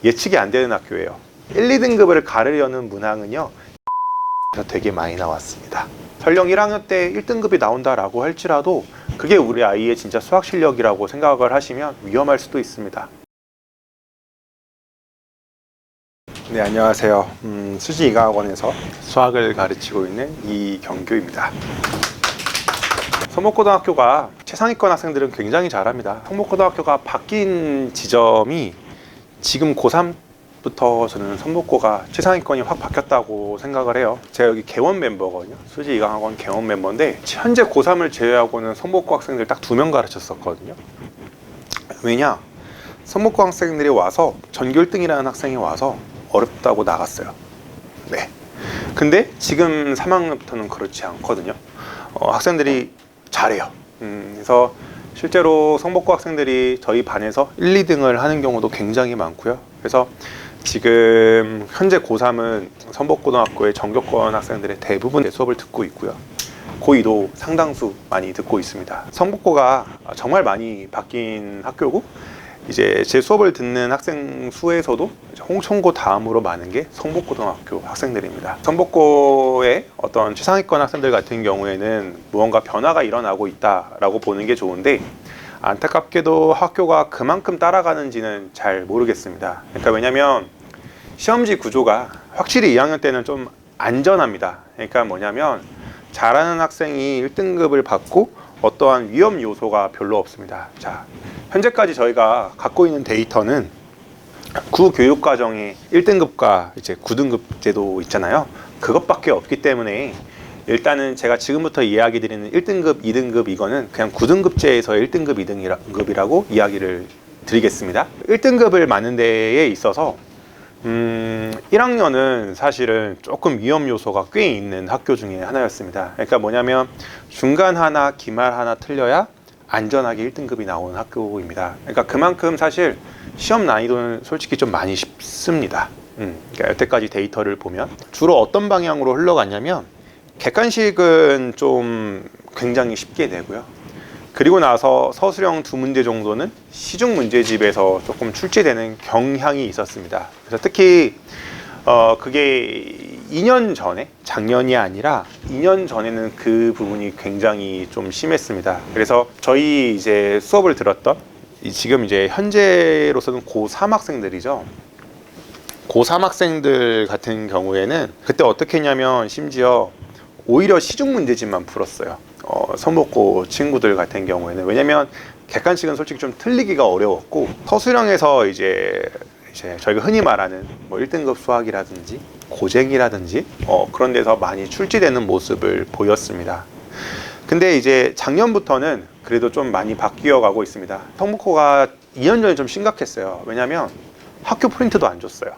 예측이 안 되는 학교예요. 1, 2등급을 가르려는 문항은요 되게 많이 나왔습니다. 설령 1학년 때 1등급이 나온다라고 할지라도 그게 우리 아이의 진짜 수학 실력이라고 생각을 하시면 위험할 수도 있습니다. 네, 안녕하세요. 수지이과학원에서 수학을 가르치고 있는 이경규입니다. 성목고등학교가 최상위권 학생들은 굉장히 잘합니다. 성목고등학교가 바뀐 지점이 지금 고3부터 저는 성목고가 최상위권이 확 바뀌었다고 생각을 해요. 제가 여기 개원 멤버거든요. 수지이과학원 개원 멤버인데 현재 고3을 제외하고는 성목고 학생들 딱 2명 가르쳤었거든요. 왜냐? 성목고 학생들이 와서 전교 1등이라는 학생이 와서 어렵다고 나갔어요. 네. 근데 지금 3학년부터는 그렇지 않거든요. 학생들이 잘해요. 그래서 실제로 성목고 학생들이 저희 반에서 1, 2등을 하는 경우도 굉장히 많고요. 그래서 지금 현재 고3은 성목고등학교의 전교권 학생들의 대부분의 수업을 듣고 있고요. 고2도 상당수 많이 듣고 있습니다. 성목고가 정말 많이 바뀐 학교고 이제 제 수업을 듣는 학생 수에서도 홍천고 다음으로 많은 게 성복고등학교 학생들입니다. 성복고의 어떤 최상위권 학생들 같은 경우에는 무언가 변화가 일어나고 있다라고 보는 게 좋은데 안타깝게도 학교가 그만큼 따라가는지는 잘 모르겠습니다. 그러니까 왜냐면 시험지 구조가 확실히 2학년 때는 좀 안전합니다. 그러니까 뭐냐면 잘하는 학생이 1등급을 받고 어떠한 위험 요소가 별로 없습니다. 자, 현재까지 저희가 갖고 있는 데이터는 구교육과정의 1등급과 이제 9등급 제도 있잖아요. 그것밖에 없기 때문에 일단은 제가 지금부터 이야기 드리는 1등급, 2등급 이거는 그냥 9등급제에서의 1등급, 2등급이라고 이야기를 드리겠습니다. 1등급을 맞는 데에 있어서 1학년은 사실은 조금 위험 요소가 꽤 있는 학교 중에 하나였습니다. 그러니까 뭐냐면 중간 하나, 기말 하나 틀려야 안전하게 1등급이 나오는 학교입니다. 그러니까 그만큼 사실 시험 난이도는 솔직히 좀 많이 쉽습니다. 그러니까 여태까지 데이터를 보면 주로 어떤 방향으로 흘러갔냐면 객관식은 좀 굉장히 쉽게 내고요. 그리고 나서 서술형 2문제 정도는 시중 문제집에서 조금 출제되는 경향이 있었습니다. 그래서 특히 그게 2년 전에, 작년이 아니라 2년 전에는 그 부분이 굉장히 좀 심했습니다. 그래서 저희 이제 수업을 들었던 지금 이제 현재로서는 고3 학생들이죠. 고3 학생들 같은 경우에는 그때 어떻게 했냐면 심지어 오히려 시중 문제집만 풀었어요. 성목고 친구들 같은 경우에는. 왜냐면 객관식은 솔직히 좀 틀리기가 어려웠고 서술형에서 이제 저희가 흔히 말하는 뭐 1등급 수학이라든지 고쟁이라든지 그런 데서 많이 출제되는 모습을 보였습니다. 근데 이제 작년부터는 그래도 좀 많이 바뀌어 가고 있습니다. 성목고가 2년 전에 좀 심각했어요. 왜냐면 학교 프린트도 안 줬어요.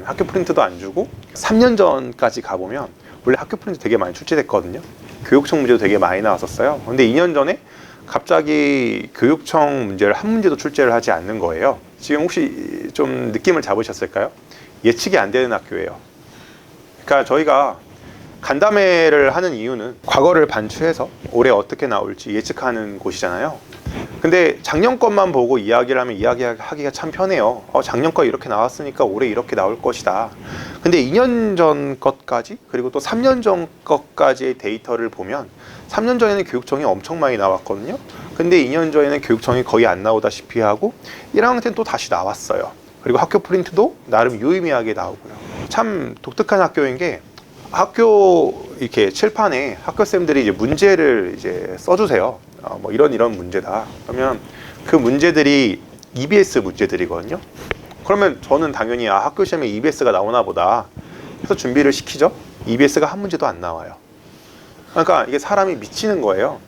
학교 프린트도 안 주고 3년 전까지 가보면 원래 학교 프린트 되게 많이 출제됐거든요. 교육청 문제도 되게 많이 나왔었어요. 근데 2년 전에 갑자기 교육청 문제를 한 문제도 출제를 하지 않는 거예요. 지금 혹시 좀 느낌을 잡으셨을까요? 예측이 안 되는 학교예요. 그러니까 저희가 간담회를 하는 이유는 과거를 반추해서 올해 어떻게 나올지 예측하는 곳이잖아요. 근데 작년 것만 보고 이야기를 하면 이야기하기가 참 편해요. 작년 거 이렇게 나왔으니까 올해 이렇게 나올 것이다. 근데 2년 전 것까지 그리고 또 3년 전 것까지의 데이터를 보면 3년 전에는 교육청이 엄청 많이 나왔거든요. 근데 2년 전에는 교육청이 거의 안 나오다시피 하고 1학년 때는 또 다시 나왔어요. 그리고 학교 프린트도 나름 유의미하게 나오고요. 참 독특한 학교인 게 학교 이렇게 칠판에 학교쌤들이 이제 문제를 이제 써주세요. 뭐 이런 문제다. 그러면 그 문제들이 EBS 문제들이거든요. 그러면 저는 당연히 학교 시험에 EBS가 나오나 보다 해서 준비를 시키죠. EBS가 한 문제도 안 나와요. 그러니까 이게 사람이 미치는 거예요.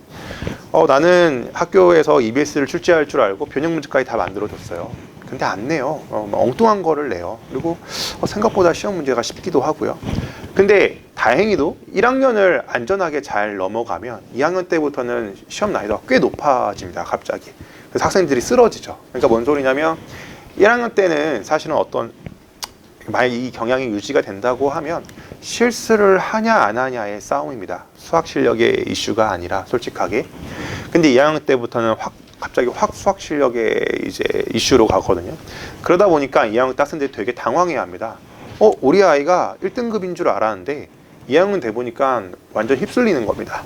나는 학교에서 EBS를 출제할 줄 알고 변형 문제까지 다 만들어줬어요. 근데 안 내요. 엉뚱한 거를 내요. 그리고 생각보다 시험 문제가 쉽기도 하고요. 근데 다행히도 1학년을 안전하게 잘 넘어가면 2학년 때부터는 시험 난이도가 꽤 높아집니다. 갑자기. 그래서 학생들이 쓰러지죠. 그러니까 뭔 소리냐면 1학년 때는 사실은 만약 이 경향이 유지가 된다고 하면 실수를 하냐 안 하냐의 싸움입니다. 수학 실력의 이슈가 아니라 솔직하게. 근데 2학년 때부터는 확 갑자기 확 수학 실력의 이제 이슈로 가거든요. 그러다 보니까 2학년 학생들이 되게 당황해합니다. 우리 아이가 1등급인 줄 알았는데 2학년 돼 보니까 완전 휩쓸리는 겁니다.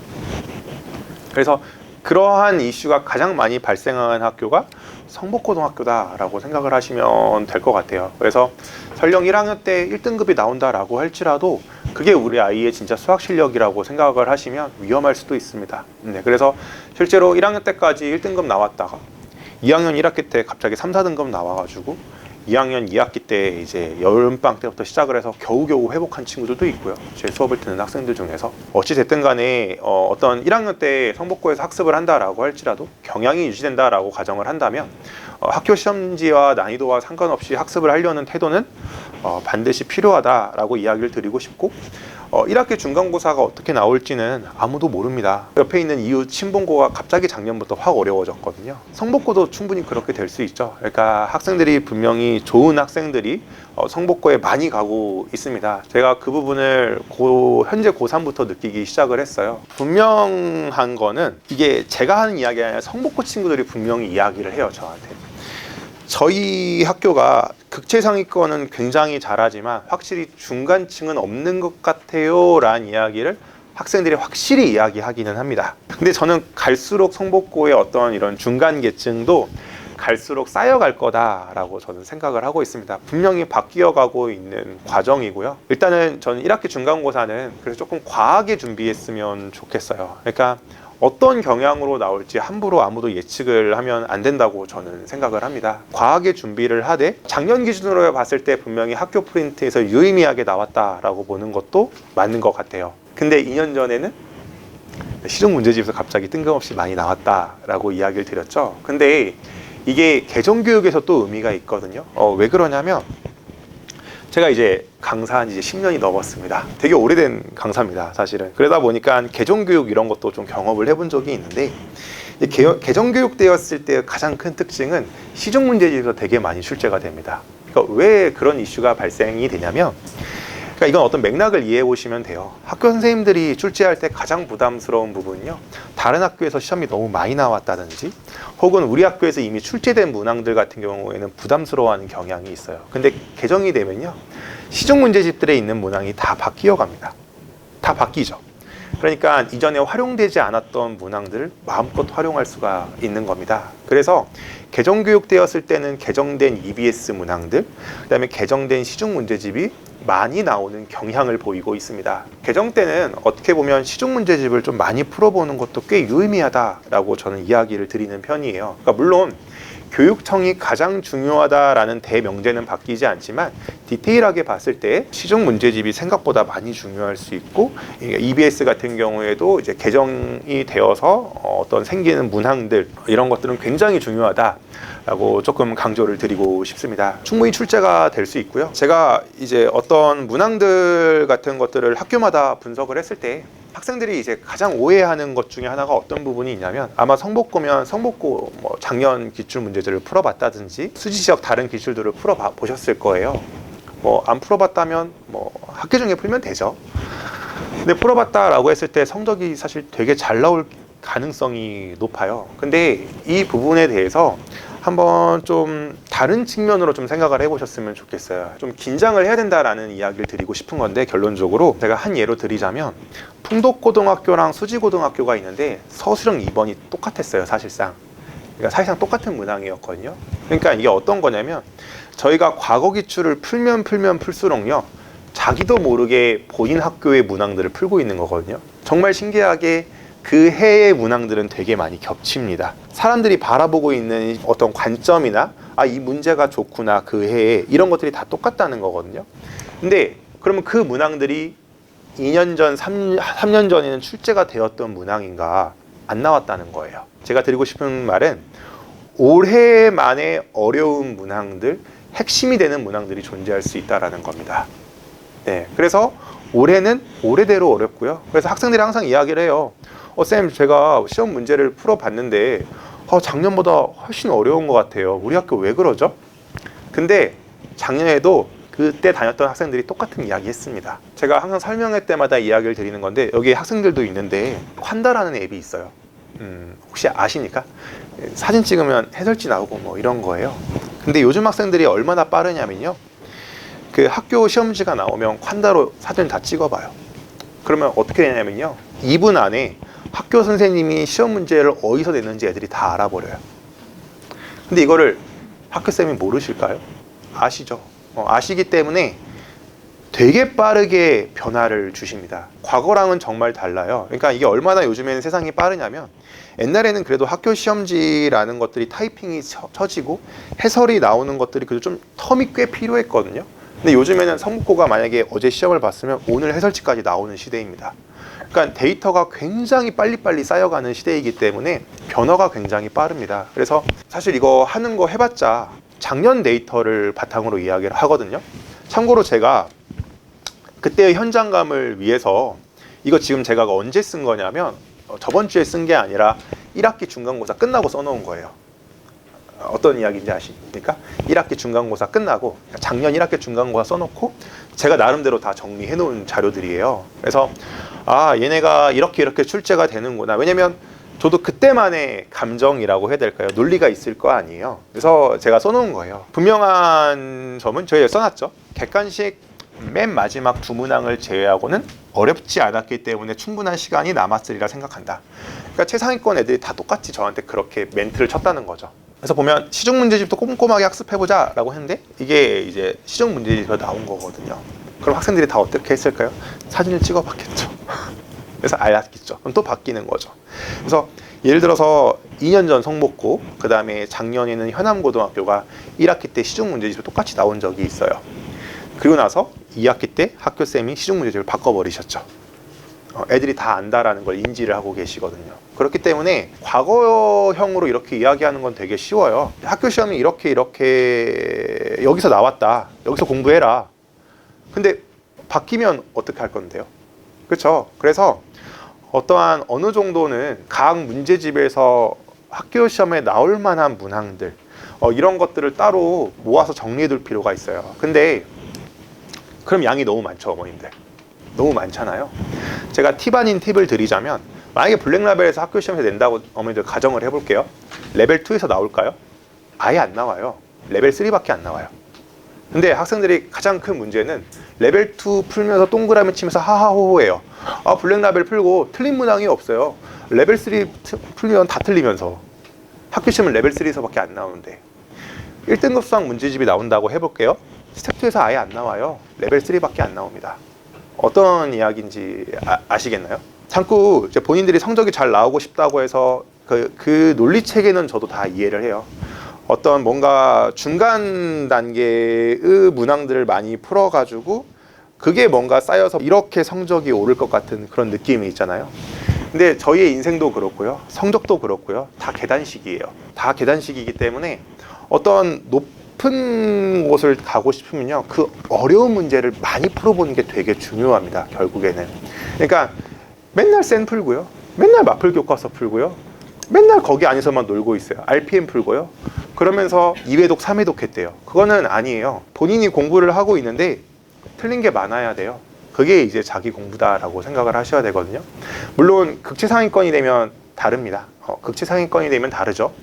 그래서 그러한 이슈가 가장 많이 발생하는 학교가 성북고등학교다라고 생각을 하시면 될 것 같아요. 그래서 설령 1학년 때 1등급이 나온다라고 할지라도 그게 우리 아이의 진짜 수학 실력이라고 생각을 하시면 위험할 수도 있습니다. 네, 그래서 실제로 1학년 때까지 1등급 나왔다가 2학년 1학기 때 갑자기 3, 4등급 나와가지고 2학년 2학기 때 이제 여름방학 때부터 시작을 해서 겨우겨우 회복한 친구들도 있고요. 제 수업을 듣는 학생들 중에서 어찌됐든 간에 어떤 1학년 때 성북고에서 학습을 한다라고 할지라도 경향이 유지된다라고 가정을 한다면 학교 시험지와 난이도와 상관없이 학습을 하려는 태도는 반드시 필요하다라고 이야기를 드리고 싶고 1학기 중간고사가 어떻게 나올지는 아무도 모릅니다. 옆에 있는 이웃 신봉고가 갑자기 작년부터 확 어려워졌거든요. 성북고도 충분히 그렇게 될 수 있죠. 그러니까 학생들이 분명히 좋은 학생들이 성북고에 많이 가고 있습니다. 제가 그 부분을 현재 고3부터 느끼기 시작을 했어요. 분명한 거는 이게 제가 하는 이야기가 아니라 성북고 친구들이 분명히 이야기를 해요, 저한테. 저희 학교가 극체상위권은 굉장히 잘하지만 확실히 중간층은 없는 것 같아요 라는 이야기를 학생들이 확실히 이야기하기는 합니다. 근데 저는 갈수록 성북고의 어떤 이런 중간 계층도 갈수록 쌓여갈 거다라고 저는 생각을 하고 있습니다. 분명히 바뀌어가고 있는 과정이고요. 일단은 저는 1학기 중간고사는 그래서 조금 과하게 준비했으면 좋겠어요. 그러니까 어떤 경향으로 나올지 함부로 아무도 예측을 하면 안 된다고 저는 생각을 합니다. 과하게 준비를 하되 작년 기준으로 봤을 때 분명히 학교 프린트에서 유의미하게 나왔다라고 보는 것도 맞는 것 같아요. 근데 2년 전에는 시중 문제집에서 갑자기 뜬금없이 많이 나왔다라고 이야기를 드렸죠. 근데 이게 개정교육에서 또 의미가 있거든요. 왜 그러냐면 제가 이제 강사한 이제 10년이 넘었습니다. 되게 오래된 강사입니다, 사실은. 그러다 보니까 개정교육 이런 것도 좀 경험을 해본 적이 있는데 개정교육 되었을 때 가장 큰 특징은 시중문제집에서 되게 많이 출제가 됩니다. 그러니까 왜 그런 이슈가 발생이 되냐면 그러니까 이건 어떤 맥락을 이해해 보시면 돼요. 학교 선생님들이 출제할 때 가장 부담스러운 부분은요, 다른 학교에서 시험이 너무 많이 나왔다든지 혹은 우리 학교에서 이미 출제된 문항들 같은 경우에는 부담스러워하는 경향이 있어요. 근데 개정이 되면요, 시중 문제집들에 있는 문항이 다 바뀌어 갑니다. 다 바뀌죠. 그러니까 이전에 활용되지 않았던 문항들을 마음껏 활용할 수가 있는 겁니다. 그래서 개정교육 되었을 때는 개정된 EBS 문항들, 그 다음에 개정된 시중 문제집이 많이 나오는 경향을 보이고 있습니다. 개정 때는 어떻게 보면 시중 문제집을 좀 많이 풀어보는 것도 꽤 유의미하다라고 저는 이야기를 드리는 편이에요. 그러니까 물론 교육청이 가장 중요하다라는 대명제는 바뀌지 않지만 디테일하게 봤을 때 시중 문제집이 생각보다 많이 중요할 수 있고 EBS 같은 경우에도 이제 개정이 되어서 어떤 생기는 문항들 이런 것들은 굉장히 중요하다라고 조금 강조를 드리고 싶습니다. 충분히 출제가 될 수 있고요. 제가 이제 어떤 문항들 같은 것들을 학교마다 분석을 했을 때 학생들이 이제 가장 오해하는 것 중에 하나가 어떤 부분이 있냐면 아마 성북고면 성북고 작년 기출 문제들을 풀어봤다든지 수지 지역 다른 기출들을 풀어보셨을 거예요. 안 풀어봤다면 학기 중에 풀면 되죠. 근데 풀어봤다라고 했을 때 성적이 사실 되게 잘 나올 가능성이 높아요. 근데 이 부분에 대해서 한번 좀 다른 측면으로 좀 생각을 해보셨으면 좋겠어요. 좀 긴장을 해야 된다라는 이야기를 드리고 싶은 건데 결론적으로 제가 한 예로 드리자면 풍덕고등학교랑 수지고등학교가 있는데 서술형 2번이 똑같았어요, 사실상. 그러니까 사실상 똑같은 문항이었거든요. 그러니까 이게 어떤 거냐면 저희가 과거 기출을 풀면 풀수록요, 자기도 모르게 본인 학교의 문항들을 풀고 있는 거거든요. 정말 신기하게 그 해의 문항들은 되게 많이 겹칩니다. 사람들이 바라보고 있는 어떤 관점이나 이 문제가 좋구나 그 해에 이런 것들이 다 똑같다는 거거든요. 근데 그러면 그 문항들이 2년 전, 3년 전에는 출제가 되었던 문항인가? 안 나왔다는 거예요. 제가 드리고 싶은 말은 올해만의 어려운 문항들, 핵심이 되는 문항들이 존재할 수 있다는 겁니다. 네, 그래서 올해는 올해대로 어렵고요. 그래서 학생들이 항상 이야기를 해요. 쌤, 제가 시험 문제를 풀어봤는데 작년보다 훨씬 어려운 것 같아요. 우리 학교 왜 그러죠? 근데 작년에도 그때 다녔던 학생들이 똑같은 이야기 했습니다. 제가 항상 설명회 때마다 이야기를 드리는 건데 여기 학생들도 있는데 환다라는 앱이 있어요. 혹시 아십니까? 사진 찍으면 해설지 나오고 뭐 이런 거예요. 근데 요즘 학생들이 얼마나 빠르냐면요, 그 학교 시험지가 나오면 콴다로 사진 다 찍어봐요. 그러면 어떻게 되냐면요, 2분 안에 학교 선생님이 시험 문제를 어디서 냈는지 애들이 다 알아버려요. 근데 이거를 학교쌤이 모르실까요? 아시죠? 아시기 때문에 되게 빠르게 변화를 주십니다. 과거랑은 정말 달라요. 그러니까 이게 얼마나 요즘에는 세상이 빠르냐면, 옛날에는 그래도 학교 시험지라는 것들이 타이핑이 쳐지고 해설이 나오는 것들이 그래도 좀 텀이 꽤 필요했거든요. 근데 요즘에는 성북고가 만약에 어제 시험을 봤으면 오늘 해설지까지 나오는 시대입니다. 그러니까 데이터가 굉장히 빨리빨리 쌓여가는 시대이기 때문에 변화가 굉장히 빠릅니다. 그래서 사실 이거 하는 거 해봤자 작년 데이터를 바탕으로 이야기를 하거든요. 참고로 제가 그때의 현장감을 위해서, 이거 지금 제가 언제 쓴 거냐면 저번 주에 쓴 게 아니라 1학기 중간고사 끝나고 써놓은 거예요. 어떤 이야기인지 아십니까? 1학기 중간고사 끝나고 작년 1학기 중간고사 써놓고 제가 나름대로 다 정리해 놓은 자료들이에요. 그래서 얘네가 이렇게 출제가 되는구나. 왜냐면 저도 그때만의 감정이라고 해야 될까요? 논리가 있을 거 아니에요. 그래서 제가 써놓은 거예요. 분명한 점은 저희가 써놨죠. 객관식 맨 마지막 두 문항을 제외하고는 어렵지 않았기 때문에 충분한 시간이 남았으리라 생각한다. 그러니까 최상위권 애들이 다 똑같이 저한테 그렇게 멘트를 쳤다는 거죠. 그래서 보면 시중 문제집도 꼼꼼하게 학습해보자 라고 했는데, 이게 이제 시중 문제집에서 나온 거거든요. 그럼 학생들이 다 어떻게 했을까요? 사진을 찍어봤겠죠. 그래서 알았겠죠. 그럼 또 바뀌는 거죠. 그래서 예를 들어서 2년 전 성북고, 그 다음에 작년에는 현암고등학교가 1학기 때 시중 문제집이 똑같이 나온 적이 있어요. 그리고 나서 2학기 때 학교쌤이 시중 문제집을 바꿔버리셨죠. 애들이 다 안다라는 걸 인지를 하고 계시거든요. 그렇기 때문에 과거형으로 이렇게 이야기하는 건 되게 쉬워요. 학교 시험이 이렇게 여기서 나왔다, 여기서 공부해라. 근데 바뀌면 어떻게 할 건데요? 그렇죠? 그래서 어떠한 어느 정도는 각 문제집에서 학교 시험에 나올 만한 문항들, 이런 것들을 따로 모아서 정리해 둘 필요가 있어요. 근데 그럼 양이 너무 많죠, 어머님들. 너무 많잖아요. 제가 팁 아닌 팁을 드리자면, 만약에 블랙라벨에서 학교 시험에서 낸다고 어머니들 가정을 해볼게요. 레벨 2에서 나올까요? 아예 안 나와요. 레벨 3밖에 안 나와요. 근데 학생들이 가장 큰 문제는 레벨 2 풀면서 동그라미 치면서 하하호호해요. 블랙라벨 풀고 틀린 문항이 없어요. 레벨 3 풀면 다 틀리면서. 학교 시험은 레벨 3에서밖에 안 나오는데. 1등급 수학 문제집이 나온다고 해볼게요. 스텝 2에서 아예 안 나와요. 레벨 3밖에 안 나옵니다. 어떤 이야기인지 아시겠나요? 자꾸 이제 본인들이 성적이 잘 나오고 싶다고 해서 그 논리 체계는 저도 다 이해를 해요. 어떤 뭔가 중간 단계의 문항들을 많이 풀어가지고 그게 뭔가 쌓여서 이렇게 성적이 오를 것 같은 그런 느낌이 있잖아요. 근데 저희의 인생도 그렇고요, 성적도 그렇고요, 다 계단식이에요. 다 계단식이기 때문에 어떤 높은 곳을 가고 싶으면요, 그 어려운 문제를 많이 풀어보는 게 되게 중요합니다, 결국에는. 그러니까 맨날 센 풀고요, 맨날 마플 교과서 풀고요, 맨날 거기 안에서만 놀고 있어요. RPM 풀고요. 그러면서 2회독, 3회독 했대요. 그거는 아니에요. 본인이 공부를 하고 있는데 틀린 게 많아야 돼요. 그게 이제 자기 공부다라고 생각을 하셔야 되거든요. 물론 극치상위권이 되면 다릅니다. 극치상위권이 되면 다르죠.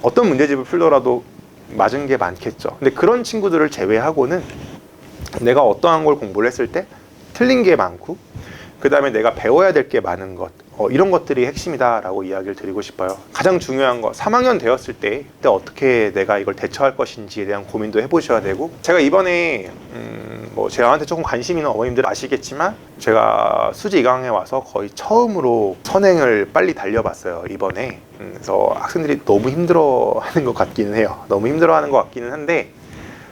어떤 문제집을 풀더라도 맞은 게 많겠죠. 근데 그런 친구들을 제외하고는 내가 어떠한 걸 공부를 했을 때 틀린 게 많고, 그 다음에 내가 배워야 될 게 많은 것, 이런 것들이 핵심이다라고 이야기를 드리고 싶어요. 가장 중요한 거, 3학년 되었을 때 그때 어떻게 내가 이걸 대처할 것인지에 대한 고민도 해보셔야 되고, 제가 이번에 저한테 조금 관심 있는 어머님들 아시겠지만, 제가 수지 2강에 와서 거의 처음으로 선행을 빨리 달려봤어요, 이번에. 그래서 학생들이 너무 힘들어하는 것 같기는 해요. 너무 힘들어하는 것 같기는 한데,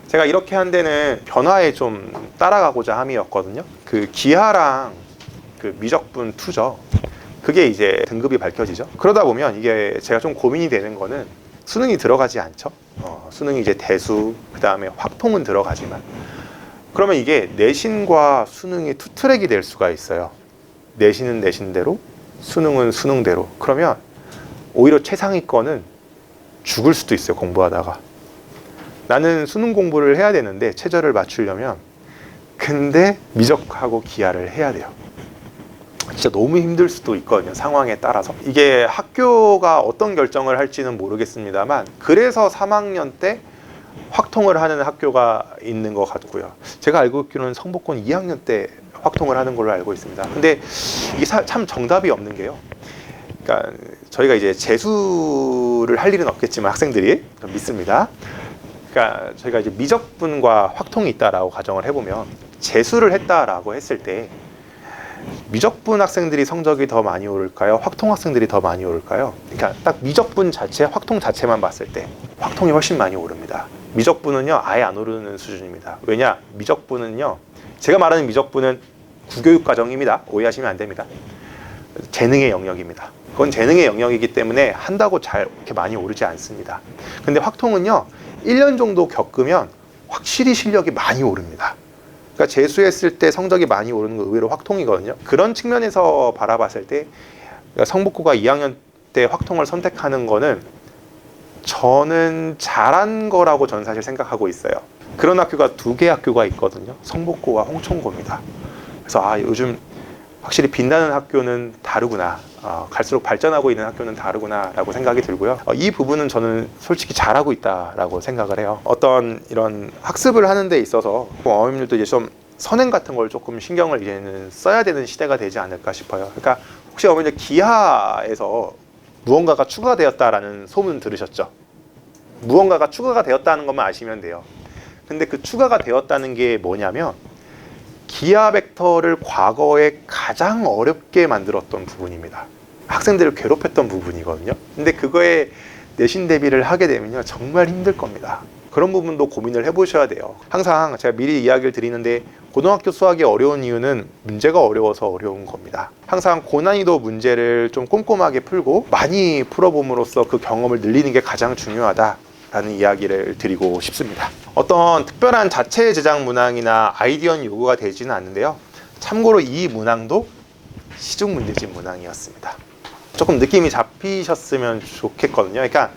제가 이렇게 한 데는 변화에 좀 따라가고자 함이었거든요. 그 기하랑 그 미적분 2죠. 그게 이제 등급이 밝혀지죠. 그러다 보면 이게 제가 좀 고민이 되는 거는, 수능이 들어가지 않죠. 수능이 이제 대수, 그 다음에 확통은 들어가지만, 그러면 이게 내신과 수능이 투 트랙이 될 수가 있어요. 내신은 내신대로, 수능은 수능대로. 그러면 오히려 최상위권은 죽을 수도 있어요, 공부하다가. 나는 수능 공부를 해야 되는데 최저를 맞추려면, 근데 미적하고 기하를 해야 돼요. 진짜 너무 힘들 수도 있거든요. 상황에 따라서. 이게 학교가 어떤 결정을 할지는 모르겠습니다만 그래서 3학년 때 확통을 하는 학교가 있는 것 같고요. 제가 알고 있기로는 성복권 2학년 때 확통을 하는 걸로 알고 있습니다. 근데 이게 참 정답이 없는 게요. 그러니까 저희가 이제 재수를 할 일은 없겠지만 학생들이 믿습니다. 그러니까 저희가 이제 미적분과 확통이 있다라고 가정을 해보면 재수를 했다라고 했을 때 미적분 학생들이 성적이 더 많이 오를까요? 확통 학생들이 더 많이 오를까요? 그러니까 딱 미적분 자체, 확통 자체만 봤을 때 확통이 훨씬 많이 오릅니다. 미적분은요 아예 안 오르는 수준입니다. 왜냐? 미적분은요, 제가 말하는 미적분은 구교육 과정입니다. 오해하시면 안 됩니다. 재능의 영역입니다. 그건 재능의 영역이기 때문에 한다고 잘 이렇게 많이 오르지 않습니다. 근데 확통은요 1년 정도 겪으면 확실히 실력이 많이 오릅니다. 그러니까 재수했을 때 성적이 많이 오르는 거 의외로 확통이거든요. 그런 측면에서 바라봤을 때 성복고가 2학년 때 확통을 선택하는 거는 저는 잘한 거라고 저는 사실 생각하고 있어요. 그런 학교가 2개 학교가 있거든요. 성복고와 홍천고입니다. 그래서 요즘 확실히 빛나는 학교는 다르구나, 갈수록 발전하고 있는 학교는 다르구나 라고 생각이 들고요. 이 부분은 저는 솔직히 잘하고 있다라고 생각을 해요. 어떤 이런 학습을 하는 데 있어서 어머님들도 이제 좀 선행 같은 걸 조금 신경을 이제는 써야 되는 시대가 되지 않을까 싶어요. 그러니까 혹시 어머니들 기하에서 무언가가 추가되었다라는 소문 들으셨죠? 무언가가 추가가 되었다는 것만 아시면 돼요. 근데 그 추가가 되었다는 게 뭐냐면 기하 벡터를 과거에 가장 어렵게 만들었던 부분입니다. 학생들을 괴롭혔던 부분이거든요. 근데 그거에 내신 대비를 하게 되면요 정말 힘들 겁니다. 그런 부분도 고민을 해보셔야 돼요. 항상 제가 미리 이야기를 드리는데 고등학교 수학이 어려운 이유는 문제가 어려워서 어려운 겁니다. 항상 고난이도 문제를 좀 꼼꼼하게 풀고 많이 풀어봄으로써 그 경험을 늘리는 게 가장 중요하다라는 이야기를 드리고 싶습니다. 어떤 특별한 자체 제작 문항이나 아이디어는 요구가 되지는 않는데요. 참고로 이 문항도 시중 문제집 문항이었습니다. 조금 느낌이 잡히셨으면 좋겠거든요. 그러니까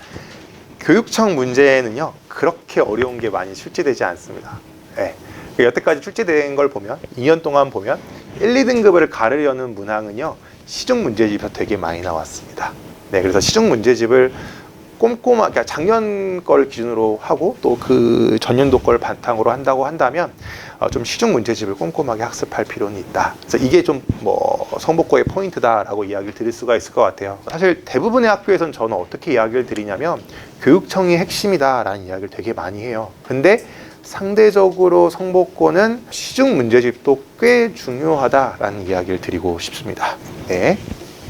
교육청 문제는요 그렇게 어려운 게 많이 출제되지 않습니다. 네. 여태까지 출제된 걸 보면 2년 동안 보면 1, 2등급을 가르려는 문항은요 시중 문제집에서 되게 많이 나왔습니다. 네, 그래서 시중 문제집을 꼼꼼하게, 그러니까 작년 걸 기준으로 하고 또 그 전년도 걸 바탕으로 한다고 한다면 좀 시중 문제집을 꼼꼼하게 학습할 필요는 있다. 그래서 이게 좀 성복고의 포인트다라고 이야기를 드릴 수가 있을 것 같아요. 사실 대부분의 학교에서는 저는 어떻게 이야기를 드리냐면 교육청이 핵심이다라는 이야기를 되게 많이 해요. 근데 상대적으로 성복고는 시중 문제집도 꽤 중요하다라는 이야기를 드리고 싶습니다. 네.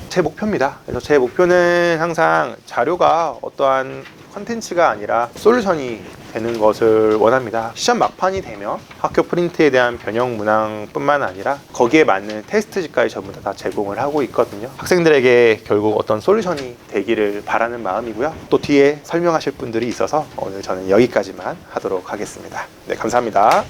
제 목표입니다. 그래서 제 목표는 항상 자료가 어떠한 컨텐츠가 아니라 솔루션이 되는 것을 원합니다. 시험 막판이 되면 학교 프린트에 대한 변형 문항뿐만 아니라 거기에 맞는 테스트지까지 전부 다 제공을 하고 있거든요. 학생들에게 결국 어떤 솔루션이 되기를 바라는 마음이고요. 또 뒤에 설명하실 분들이 있어서 오늘 저는 여기까지만 하도록 하겠습니다. 네, 감사합니다.